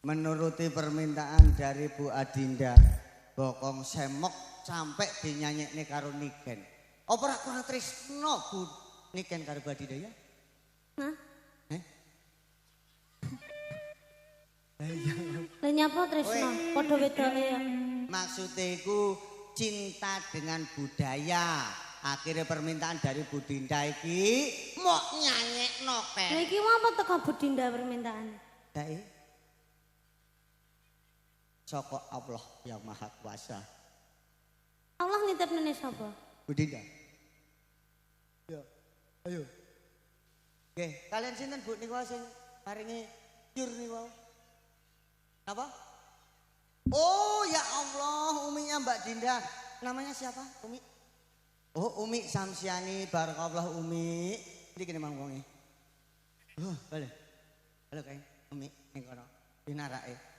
Menuruti permintaan dari Bu Adinda, bokong semok sampai dinyanyekne karo Niken. Apa ora kurang tresno Bu Niken karo Bu Adinda ya? Hah? Lah nyapa tresno? Padha wedoke ya. Maksude iku cinta dengan budaya. Akhirnya permintaan dari Bu Dinda iki mau nyanyekno kek. Lah iki apa teko Bu Dinda permintaan? Dae. Saka Allah yang Maha Kuasa. Allah nitipne sapa? Bu Dinda. Ya, ayo. Nggih, kalian sinten Bu niku sing paringi yur niku? Apa? Oh ya Allah, uminya Mbak Dinda. Namanya siapa? Umi? Oh Umi Samsiani, barakallah Umi. Ini kene mang wonge. Boleh. Halo kae, Umi ning kono. Dinarake.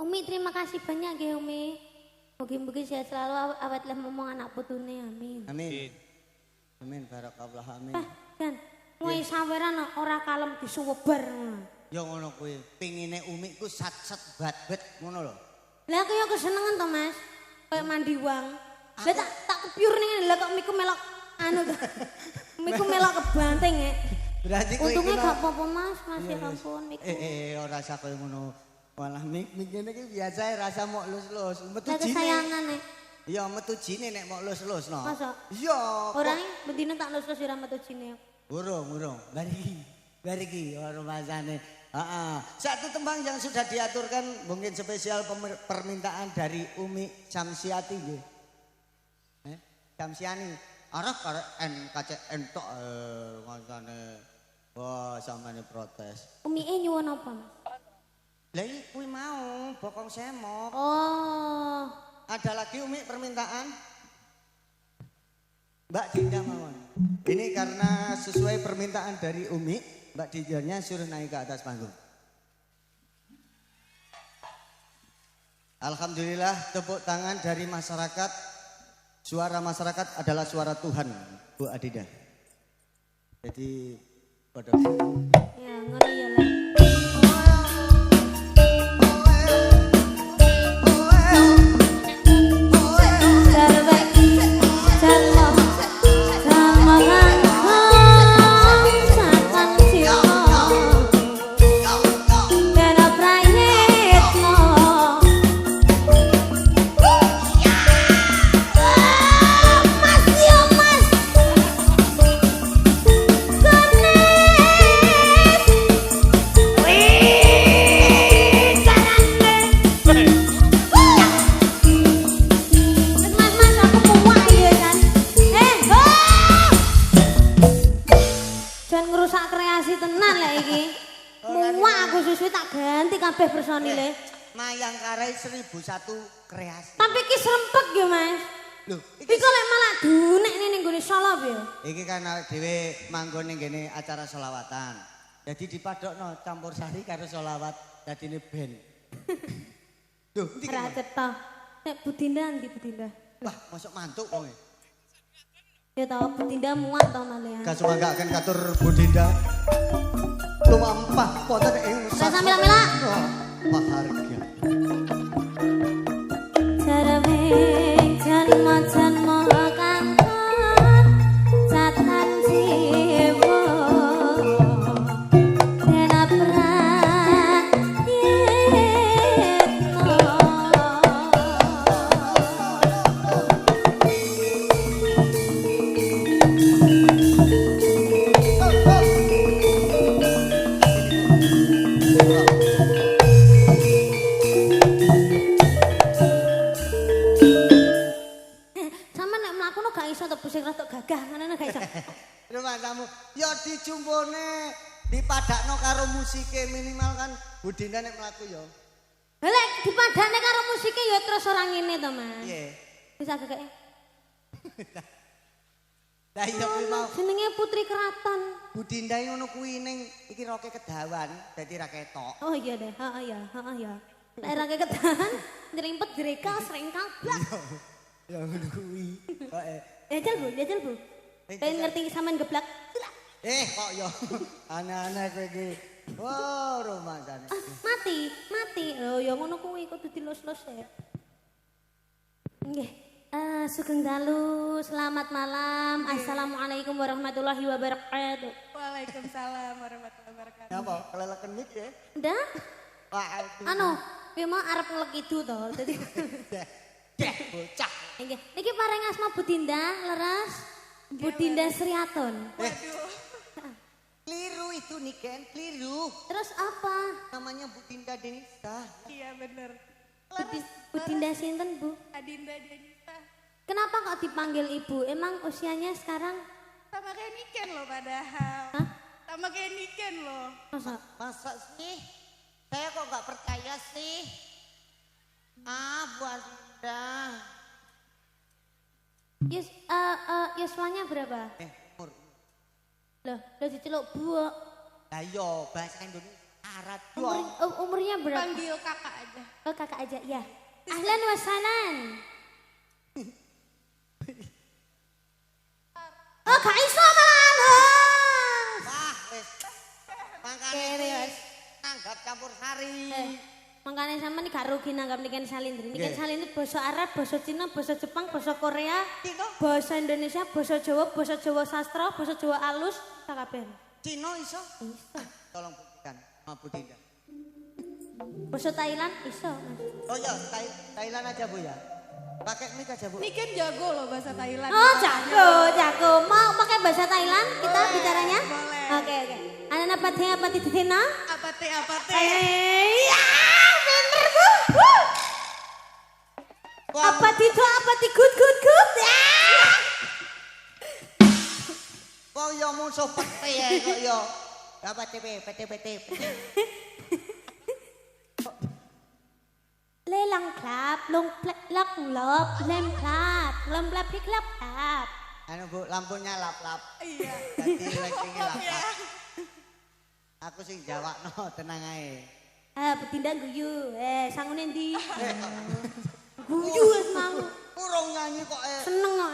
Umi terima kasih banyak ya Umi. Mugi-mugi sehat selalu awet lah ngomong anak putune amin. Amin. Amin barakallah amin. Kan, wis saweran ora kalem disuwebar. Ya ngono kuwi, pingine Umi ku sat-set bat-bet ngono lho. Lah aku ya kesenengan to Mas. Kayak mandi wang. Lah tak kepiur ning lha kok miku melok anu to. Miku melok kebanting ya. Berarti kowe untungnya gak apa-apa Mas, ya ampun miku. Ora usah koyo ngono. Malah mik ngene iki biasa rasa mok lus-lus. Metu jine. Kesayangan nek. Iya metu jine nek mok lus-lus no. Masa? Iya. Ora bedine tak lus-lus ora metu jine. Urung. Bari iki ora masane. Heeh. Satu tembang yang sudah diaturkan mungkin spesial permintaan dari Umi Samsiati nggih. Samsiani. Arep karek NKCN tok masane. Wah, samane protes. Umi nyuwun apa, Mas? Lah iki kuwi mau bokong semok. Oh. Ada lagi Umi permintaan? Mbak Dinda mawon. Ini karena sesuai permintaan dari Umi, Mbak Dindanya suruh naik ke atas panggung. Alhamdulillah tepuk tangan dari masyarakat. Suara masyarakat adalah suara Tuhan, Bu Adinda. Jadi pada ya ngeri ya lah. Personile. Mayangkare 1001 kreasi. Tapi iki serempet ya, Mas. Lho, iki kok lek malah dunek ning nggone salop ya. Iki kan dhewe manggon ning ngene acara selawatan. Jadi dipadokno campur sari karo selawat dadine band. Lho, iki ora cetha. Nek Budinda ndi Budinda? Wah, masuk mantuk kowe. Ya tau Budinda muak to malian. Kasumanggaken katur Budinda. Lumampah wonten ing samila-mila. Maharga. Jarame janma-janma kangen catan jiwa dena prayitno. Sing rada gagah ngono gak iso. Rumah kamu ya dijumpone dipadakno karo musike minimal kan Budinda nek mlaku ya. Lek dipadakne karo musike ya terus ora ngene to, Mas. Piye? Bisa gagake. Lah iya kuwi mau jenenge Putri Keraton. Budinda ngono kuwi ning iki roke kedawan dadi ra ketok. Oh iya deh, heeh ya. Nek roke kedawan nyerimpet greka srengkang blak. Ya ngono kuwi. Jajal Bu. Pengen ngerti sampean geblak. Kok yo aneh-aneh kowe iki. Wah, rumah jane. Mati. ngono kuwi kudu dilus-lus ya. Nggih. Sugeng dalu, selamat malam. Assalamualaikum warahmatullahi wabarakatuh. Waalaikumsalam warahmatullahi wabarakatuh. Apa? Keleleken mik ya? Udah? Wah, Anu, kuwi mau arep nglekidu to. Dadi bocah. niki paring asma Budinda leres. Budinda Sriaton. Waduh. Keliru itu Niken, keliru. Terus apa? Namanya Bu Dinda Denisa. Iya bener. Budinda sinten, Bu? Adinda Denisa. Kenapa kok dipanggil Ibu? Emang usianya sekarang Sama kayak Niken loh padahal. Hah? Sama kayak Niken loh. masa? Masa sih? Saya kok nggak percaya sih? Bu Dinda. Yuswanya berapa? Umur. Loh diceluk Bu. Lah yo, bahasa Indonesia syarat Umurnya berapa? Panggil kakak aja. Oh kakak aja, ya. Ahlan wa sahlan. Oh gak iso malah. Wah, wes. Makanya Kere, wes. nanggap campur sari. Makanya sama nih gak rugi nanggap Niken Salindri. Niken Nggih. Salindri bahasa Arab, bahasa Cina, bahasa Jepang, bahasa Korea, Cina? bahasa Indonesia, bahasa Jawa sastra, bahasa Jawa alus, tak kabeh. Cino iso? Iso. Tolong buktikan sama Bu Dinda. Bahasa Thailand iso, Mas. Oh ya, Thailand aja Bu ya. Pakai mic aja Bu. Niken jago loh bahasa Thailand. Oh, jago. Mau pakai bahasa Thailand kita Boleh, bicaranya? boleh. Oke. Anak apa titina? Apa teh? Ya, bener Bu. Apa ti good. Ya. Kok yo musuh pete ya kok yo. Apa PT. Lelang klap, lak lop, lem klap pik klap. Anu Bu, lampunya lap-lap. Iya. Jadi lightingnya lap-lap. Aku sing jawabno tenang ae. Betinda guyu. Sangune ndi? Guyu wis mau. Urung nyanyi kok Seneng kok.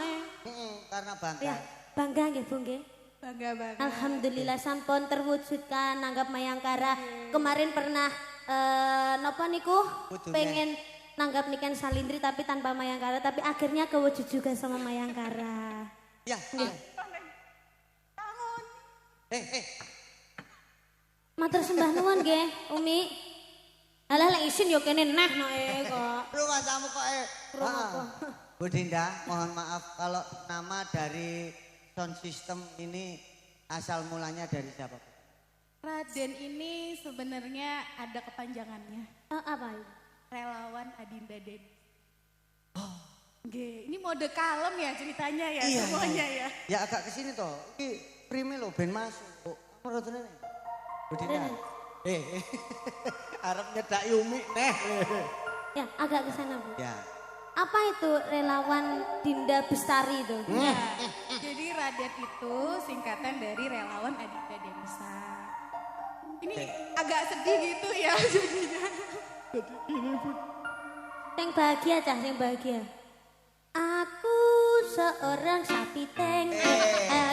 karena bangga. Ya, bangga nggih Bu nggih. Bangga banget. Alhamdulillah sampun terwujudkan nanggap Mayangkara. Kemarin pernah napa niku Wujudnya. pengen nanggap Niken Salindri tapi tanpa Mayangkara tapi akhirnya kewujud juga sama Mayangkara. Ya. Matur sembah nuwun nggih, Umi. Alah lek isin yo kene neh kok. Rumah kamu kok Rumah Bu Dinda, mohon maaf kalau nama dari sound system ini asal mulanya dari siapa? Raden ini sebenarnya ada kepanjangannya. Apa itu? Relawan Adinda Denisa. Nggih, ini mode kalem ya ceritanya ya Iya, semuanya ya. Ya agak kesini toh. Iki prime lo ben masuk. Menurut ini. Bu Dinda. Arep nyedaki Umi neh. Ya, agak ke sana, Bu. Ya. Apa itu relawan Dinda Bestari itu? Nah, jadi Raden itu singkatan dari relawan Adinda Denisa. Ini agak sedih gitu ya jadinya. Yang bahagia cah, yang bahagia. Aku seorang sapi tank.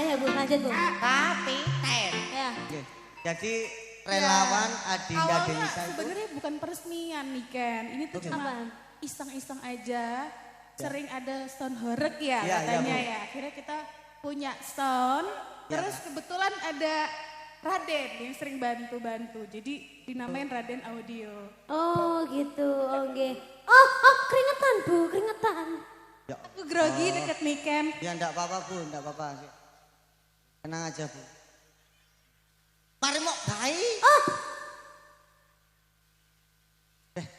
Ya Bu, lanjut Bu. Kapiten. Ya. Oke. Jadi relawan Adinda Awalnya Denisa itu sebenarnya bukan peresmian nih Ken. Ini tuh cuma Apaan? iseng-iseng aja. Sering ada sound horeg ya Iya, katanya iya, Bu. ya. Akhirnya kita punya sound. Ya. Terus kebetulan ada Raden yang sering bantu-bantu. Jadi dinamain Raden Audio. Oh gitu, oke. Oh, keringetan Bu, keringetan. Ya. Aku grogi deket nih Ken. Ya enggak apa-apa Bu, enggak apa-apa. Tenang aja Bu. Mari mau gawe.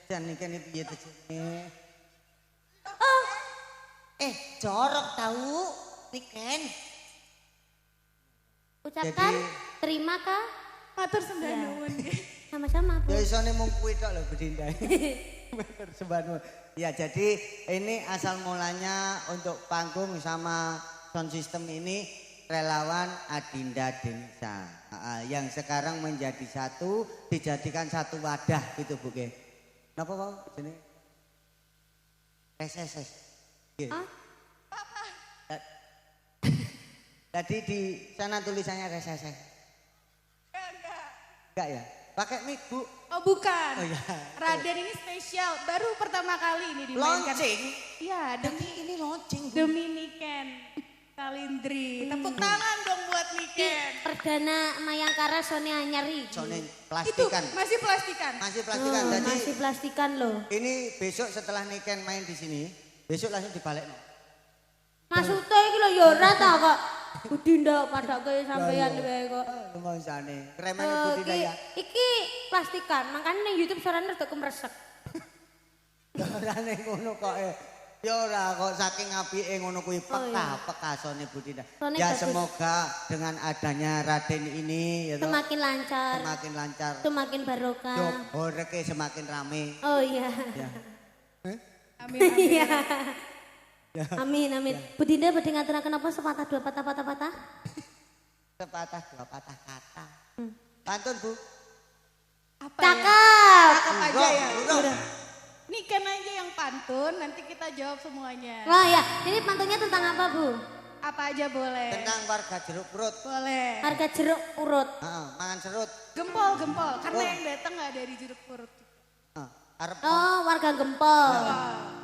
Jangan nikah ini piye to jenenge? Jorok tahu Niken. Ucapkan Jadi- terima kah? Matur sembah nuwun. Sama-sama Bu. Ya isone mung kuwi tok lho Bu Dinda. Bersembahnu. Ya jadi ini asal mulanya untuk panggung sama sound system ini relawan Adinda Denisa. Yang sekarang menjadi satu, dijadikan satu wadah gitu Bu. Napa Pak? Sini. SSS. Nggih. Tadi di sana tulisannya SSS. Enggak ya? Pakai mic, Bu. Oh bukan. Oh iya. Raden ini spesial, baru pertama kali ini dimainkan. Launching. Iya, Tapi ini launching, Bu. demi Niken Kalindri. Tepuk tangan dong buat Niken. Perdana Mayangkara Sony Anyari. Soalnya Itu plastikan. masih plastikan. Masih plastikan. Oh, Jadi masih plastikan loh. ini besok setelah Niken main di sini, besok langsung dibalik. Maksudnya iki lho ya ora ta kok. Budi ndak padake sampeyan wae kok. Lumayan kremen Eh, Budi Daya. iki plastikan, makanya ning YouTube suarane rada kemresek. Darane ngono kok. Ya ora kok saking apike ngono kuwi pekasone Budi Daya. Sone Ya bagus. semoga dengan adanya Raden ini ya toh, Semakin lancar, semakin lancar. semakin barokah. Yo boreke semakin rame. Oh iya. Ya. Amin, amin. Iya. Amin amin. Budinda badhe ngaturaken apa sepatah dua patah. Sepatah dua patah kata. Pantun, Bu. Apa ya? Cakep. Cakep aja ya. Udah. Niken aja yang pantun, nanti kita jawab semuanya. Wah ya, ini pantunnya tentang apa Bu? Apa aja boleh. Tentang warga jeruk perut. Boleh. Harga jeruk urut. Heeh, mangan serut. Gempol, karena Oh. yang datang nggak dari jeruk purut. Heeh, arep Oh warga gempol.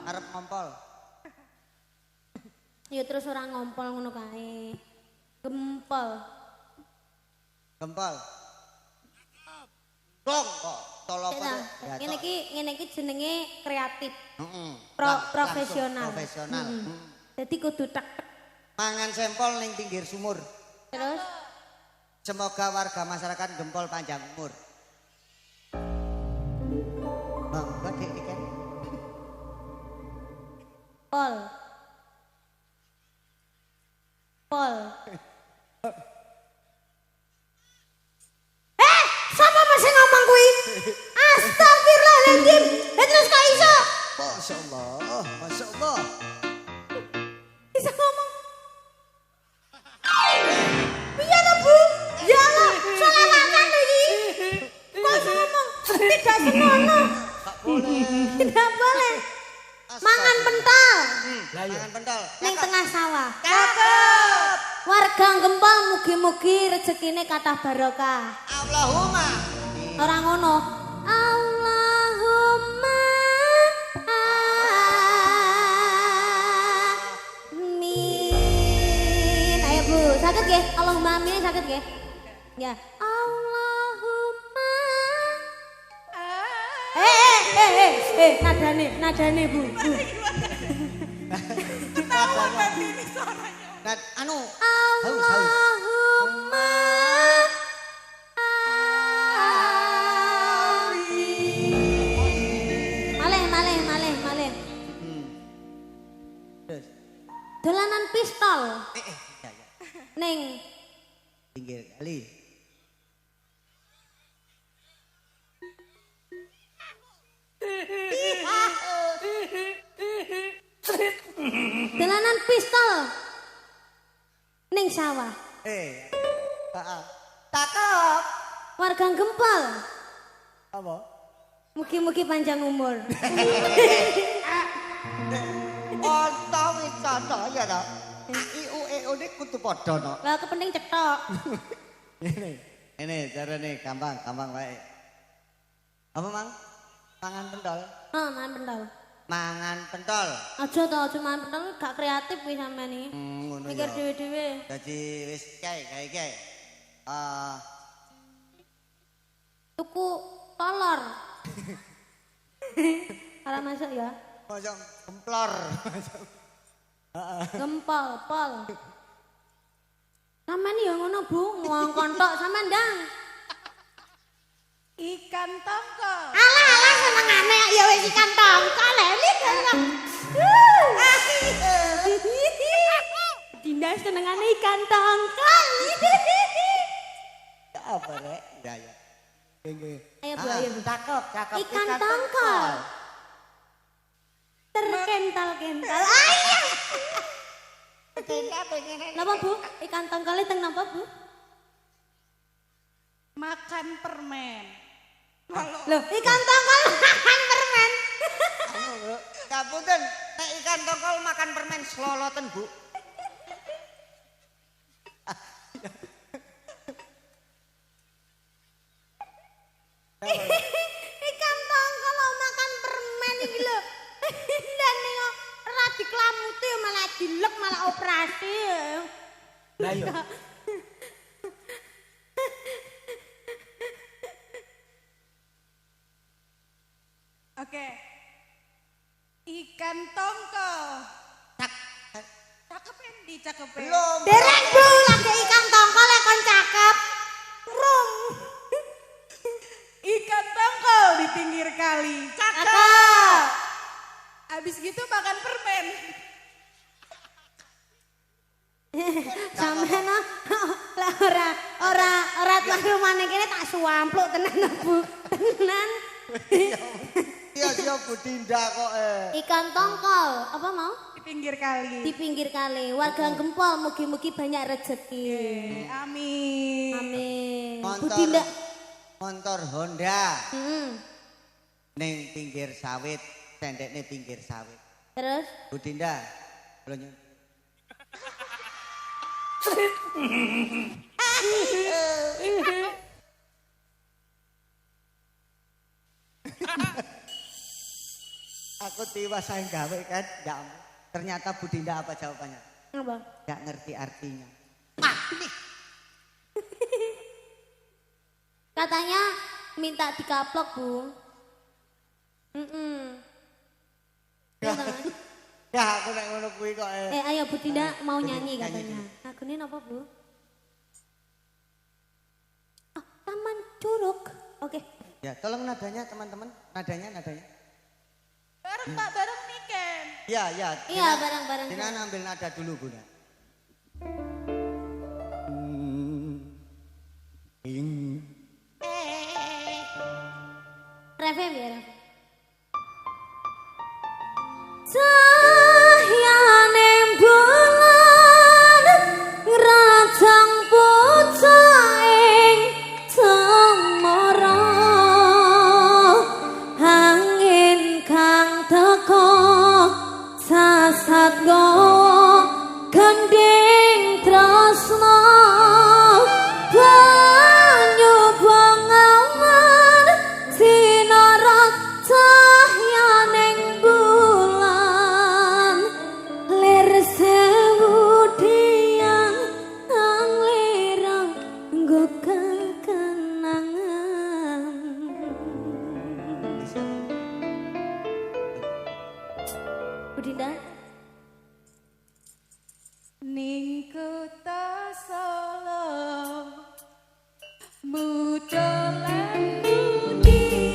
arep ngompol. Ya terus orang ngompol ngono kae. Gempol. Gempol. Dong kok tolong Ya, ngene iki jenenge kreatif, Heeh. profesional. Profesional. Jadi kudu tek. Mangan sempol ning pinggir sumur. Terus Semoga warga masyarakat gempol panjang umur. Bangga Dik Niken. pol. Siapa masih ngomong kuwi? Astagfirullahaladzim. Terus kok iso? Masya Allah, Masya Allah. Bisa ngomong. Iya toh Bu? Ya Allah, selawatan lagi. Kok iso ngomong? Tidak senono. Tak boleh. Tidak boleh. Mangan pental. Mangan pentol. Ning tengah sawah. Cakep. Warga gempol mugi-mugi rezekine kathah barokah. Allahumma. Orang ngono. Allahumma amin. Ayo Bu, sakit nggih? Allahumma amin sakit nggih? Ya. Allahumma. Nadane Bu. Ketawa nanti ini suaranya. Nah, anu, haus. Allahumma amin. Malih. Terus. Dolanan pistol Ya. ning Pinggir kali. dolanan pistol ning sawah. Cakep. Warga gempol. Apa? Mugi-mugi panjang umur. Onto wis cono ya to. IU ini kudu padha no. Lah kepenting cetok. Ini carane gampang wae. Apa Mang? Mangan pentol. Oh, mangan pentol. Mangan pentol. Aja mangan pentol gak kreatif kuwi sampean iki. Ngono Mikir ya. dhewe-dhewe. Dadi wis kae. Tuku kolor. Ora masuk ya. Kocok gemplor. Gempol, pol. Sampean ya ngono Bu, ngongkon tok sampean ndang. Ikan tongkol. Alah senengane ya wis ikan tongkol lek Dinda senengane ikan tongkol. Apa rek? Ya. Ayo Bu, ayo Bu. Cakep. Ikan tongkol. Terkental-kental. Ayo. Napa Bu? Ikan tongkolnya teng napa Bu? Makan permen. Loh, ikan tongkol makan permen. Kapunten, nek ikan tongkol makan permen sloloten, Bu. Ayo. Oke. Ikan tongkol. Cak. Cakep Endi, cakep. Belum. Dereng Bu, lagi ikan tongkol ya kon cakep. Rung. Ikan tongkol di pinggir kali. Cakep. Cakep. Abis gitu makan permen. Sampeyan lah ora tuan rumane kene tak suampluk tenan Bu. Tenan. Iya siap Bu Dinda kok Ikan tongkol, apa mau? Di pinggir kali. Di pinggir kali. Warga Gempol mugi-mugi banyak rezeki. Amin. Amin. Bu Motor. Dinda. Motor Honda Hmm. ning pinggir sawit, tendekne pinggir sawit. Terus Bu Dinda, kula nyuwun. Aku tiwas saya gawe kan, ya ampun. Ternyata Bu Dinda apa jawabannya? apa? Gak ngerti artinya. Katanya minta dikaplok, Bu. Ya, ya aku nek ngono kuwi kok. Ayo Bu Dinda mau nyanyi katanya. Lagune napa, Bu? Ah, Taman Curug. Oke. Ya, tolong nadanya teman-teman. Nadanya. Bareng Pak, bareng nih Ken. Iya. Iya, barang-barang. Dina ambil nada dulu, Bu. Refem ya, Refem. Cahyane bulan ngrajang pucaing cemara angin kang teko sasat gowo gending tresna banyu bengawan sinarot cahyaning bulan lir sewu diang nang lirang nggo kenangan. Bu Dinda, Ning kota Solo mudolan budi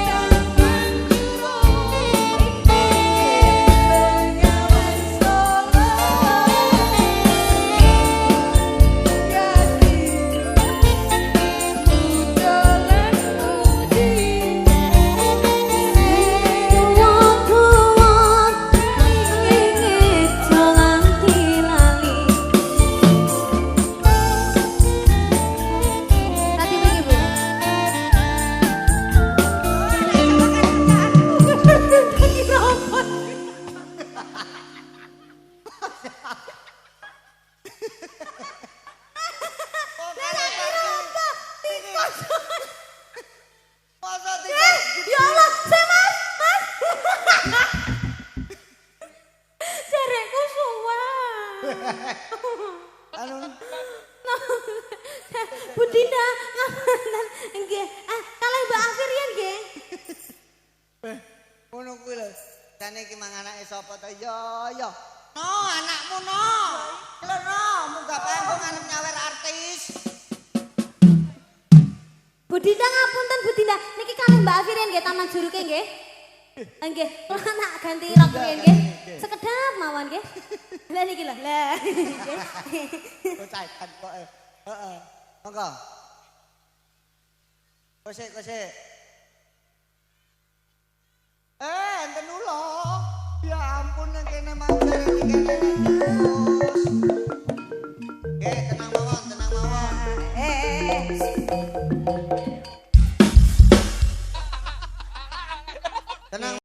Taman Curug Bengawan Solo Gati mudolan budi tuwa-tuwa ingin jalan tilali. Tadi begini, Bu. Masa tiga? Ya Allah, saya Mas. Jarekku suwan. Anu, Bu Dinda, ngapunten nggih. Kalih Mbak Afirian nggih. ngono kuwi lho. Jane iki mang anake sapa to? Ya. No, anakmu no. Lho no, munggah panggung arep nyawer artis. Bu Dinda ngapunten Bu Dinda, niki kalih Mbak Afirian nggih Taman Juruke nggih. Nggih, kula nak ganti rok riyen nggih. Sekedap mawon nggih. Lah niki lho. Lah. Kocakan kok. Heeh. Monggo. Kosek. Enten ulo. Ya ampun nang kene mang iki kene.